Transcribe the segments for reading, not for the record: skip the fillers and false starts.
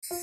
Story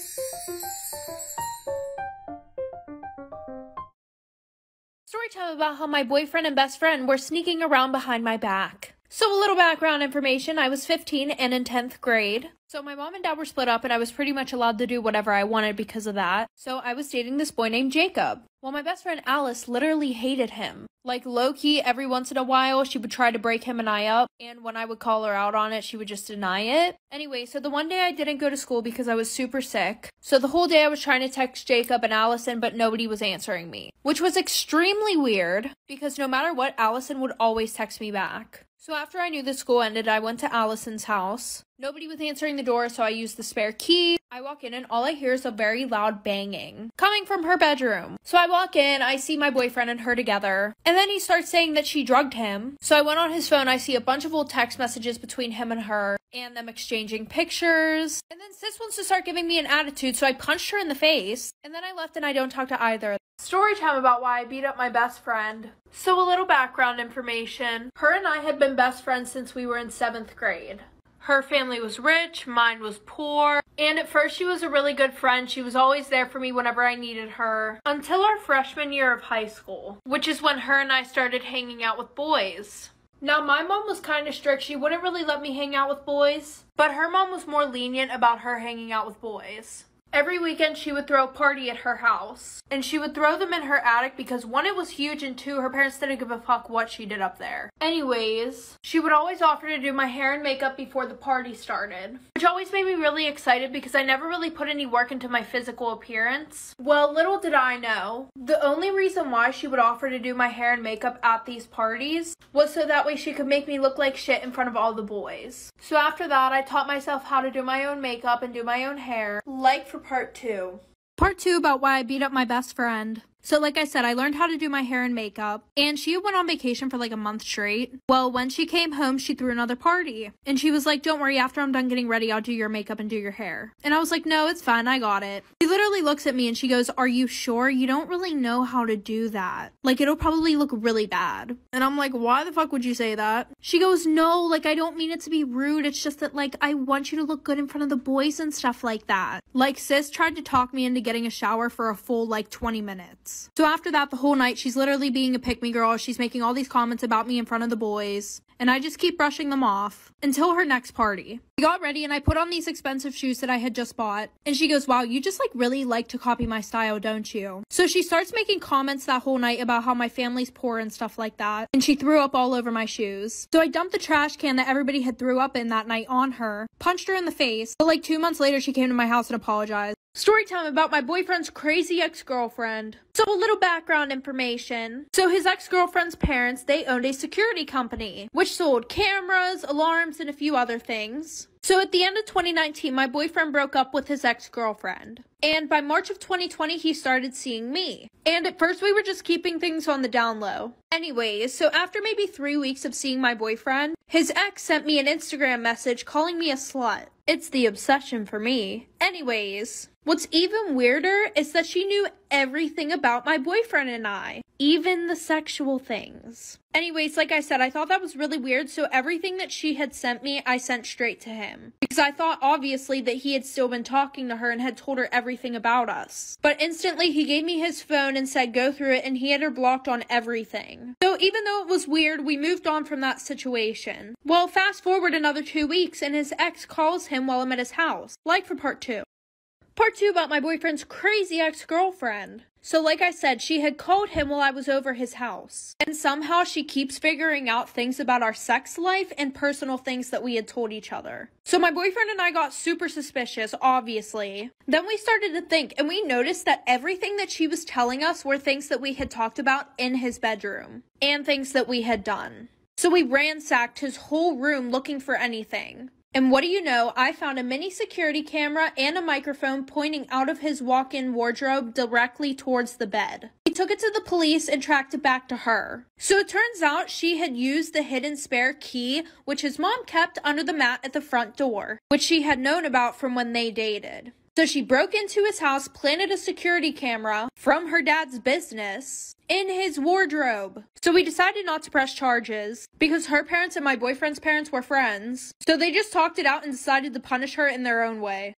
time about how my boyfriend and best friend were sneaking around behind my back. So a little background information, I was 15 and in 10th grade. So my mom and dad were split up and I was pretty much allowed to do whatever I wanted because of that. So I was dating this boy named Jacob. Well, my best friend Alice literally hated him. Like low-key, every once in a while, she would try to break him and I up. And when I would call her out on it, she would just deny it. Anyway, so the one day I didn't go to school because I was super sick. So the whole day I was trying to text Jacob and Allison, but nobody was answering me. Which was extremely weird because no matter what, Allison would always text me back. So after I knew the school ended, I went to Allison's house. Nobody was answering the door, so I used the spare key. I walk in and all I hear is a very loud banging coming from her bedroom. So I walk in, I see my boyfriend and her together, and then he starts saying that she drugged him. So I went on his phone, I see a bunch of old text messages between him and her, and them exchanging pictures. And then sis wants to start giving me an attitude, so I punched her in the face, and then I left and I don't talk to either. Story time about why I beat up my best friend. So a little background information. Her and I had been best friends since we were in 7th grade. Her family was rich, mine was poor, and at first she was a really good friend. She was always there for me whenever I needed her, until our freshman year of high school, which is when her and I started hanging out with boys. Now, my mom was kind of strict. She wouldn't really let me hang out with boys, but her mom was more lenient about her hanging out with boys. Every weekend, she would throw a party at her house, and she would throw them in her attic because 1, it was huge, and 2, her parents didn't give a fuck what she did up there. Anyways, she would always offer to do my hair and makeup before the party started, which always made me really excited because I never really put any work into my physical appearance. Well, little did I know, the only reason why she would offer to do my hair and makeup at these parties was so that way she could make me look like shit in front of all the boys. So after that, I taught myself how to do my own makeup and do my own hair, like for part 2. Part 2 about why I beat up my best friend. So like I said, I learned how to do my hair and makeup, and she went on vacation for like a month straight. Well, when she came home, she threw another party, and she was like, don't worry, after I'm done getting ready, I'll do your makeup and do your hair. And I was like, no, it's fine, I got it. She literally looks at me and she goes, are you sure? You don't really know how to do that. Like, it'll probably look really bad. And I'm like, why the fuck would you say that? She goes, no, like, I don't mean it to be rude. It's just that, like, I want you to look good in front of the boys and stuff like that. Like, sis tried to talk me into getting a shower for a full, like, 20 minutes. So after that, the whole night, she's literally being a pick-me girl. She's making all these comments about me in front of the boys, and I just keep brushing them off until her next party. We got ready, and I put on these expensive shoes that I had just bought, and she goes, wow, you just like really like to copy my style, don't you? So she starts making comments that whole night about how my family's poor and stuff like that, and she threw up all over my shoes. So I dumped the trash can that everybody had threw up in that night on her, punched her in the face, but like 2 months later, she came to my house and apologized. Story time about my boyfriend's crazy ex-girlfriend. So a little background information. So his ex-girlfriend's parents, they owned a security company, which sold cameras, alarms, and a few other things. So at the end of 2019, my boyfriend broke up with his ex-girlfriend. And by March of 2020, he started seeing me. And at first, we were just keeping things on the down low. Anyways, so after maybe 3 weeks of seeing my boyfriend, his ex sent me an Instagram message calling me a slut. It's the obsession for me. Anyways, what's even weirder is that she knew everything about my boyfriend and I, even the sexual things. Anyways, like I said, I thought that was really weird, so everything that she had sent me, I sent straight to him. Because I thought, obviously, that he had still been talking to her and had told her everything about us. But instantly, he gave me his phone and said go through it, and he had her blocked on everything. So even though it was weird, we moved on from that situation. Well, fast forward another 2 weeks, and his ex calls him while I'm at his house. Like for part 2. Part 2 about my boyfriend's crazy ex-girlfriend. So like I said, she had called him while I was over his house. And somehow she keeps figuring out things about our sex life and personal things that we had told each other. So my boyfriend and I got super suspicious, obviously. Then we started to think, and we noticed that everything that she was telling us were things that we had talked about in his bedroom. And things that we had done. So we ransacked his whole room looking for anything. And what do you know, I found a mini security camera and a microphone pointing out of his walk-in wardrobe directly towards the bed. He took it to the police and tracked it back to her. So it turns out she had used the hidden spare key, which his mom kept under the mat at the front door, which she had known about from when they dated. So she broke into his house, planted a security camera from her dad's business in his wardrobe. So we decided not to press charges because her parents and my boyfriend's parents were friends. So they just talked it out and decided to punish her in their own way.